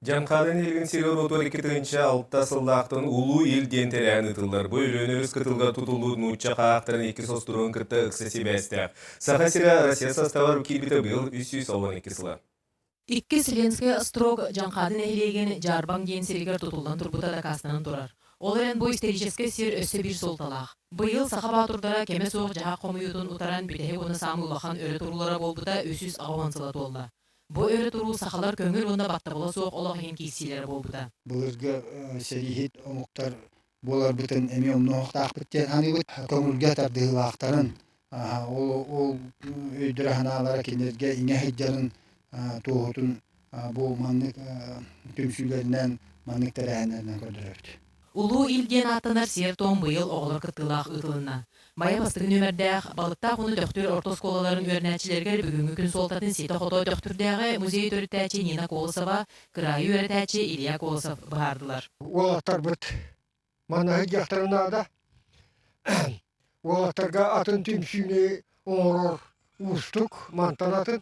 Жанқадын елгін сирер отор 2-нче алтта сылдақтың улу ил дентерән ытылдар. Бұл өлөнөріс кытылға тұтылу нұтча қақтырын 2 состыруын кытты ұқсасы бәстәк. Саха сира Россия составар кирбіті бұл 300 солын 2 сылы. Икки Селенская строг жанқадын эхлеген жарбан дейін сиригер тұтылдан тұрбыта да кастанын тұрар. Оларен бұл истерический сир өссі бір солталақ. Бұйыл саха батырдара кеме соқ жаға қомиютын ұтаран бүтәе оны самы улахан өрі тұрулара болбыта өсіз ағуансыла толда. Бұ өрі тұру сақалар көңіл онда батта бола соқ олағын кейсилері болбыта. Бұлырға сәрихет омуқтар болар бұтын әме омноқтақ біттен ханы бұт көңілге тардығылақтарын ол өйдірі ханалара кенерге ине хеджарын тоғытын бұл маннык түмсүлерінен маннык тәрәхінерінен көрдіріпті. Улуу илден аттанар сертон быйыл оғылар кыттылақ ұтылына. Майя бастығын өмірдәқ, балықта құны дöktür ортосколаларын өрнәтчілергер бүгінгі күн солтатын сеті қото дöктүрдәғі музей төрітәчі Нина Колосова, қырайы өрітәчі Илья Колосов бағардылар. Олақтар бұд манағы жақтарынада олақтарға атын түмсүйіне оңырор ұстық мантан атын.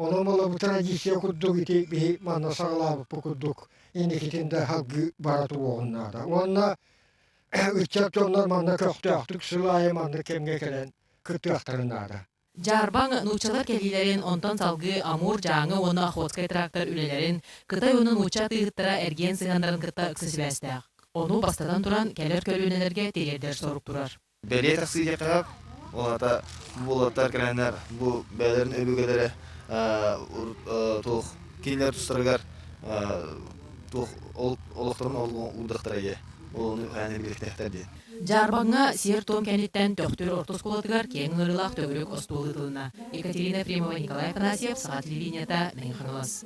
Onun bu tradisiya kudduk iti bir manna sağlam bu kudduk. İndikitinde hakkı baratı oğunlarda. Onunla üççap onlar manna köktüktük sılaya manna kemge kelen kırtıqtarınlarda. Жарбаң нучалар келилерин онтон салгы амур жаңы оны охотскай трактор үлелерин кытай онун уча тыгыттара эрген сыгандарын кытта ыксыз бәстәк. Оны бастадан туран келер көлүнелерге терердер соруп турар. Беле таксиде кап, олата булаттар келенер, бу бәлерин өбүгеләре тух кинлер тустыргар тух олуктарын улдыктырайы. Onu hani birlikte diye. Жарбаңга сер том кәниттен төктүр ортосколатыгар кең ырылак төгүрүк остуылытылына. Екатерина Примова, Николай Афанасьев, Саат телевидениета, Менханылас.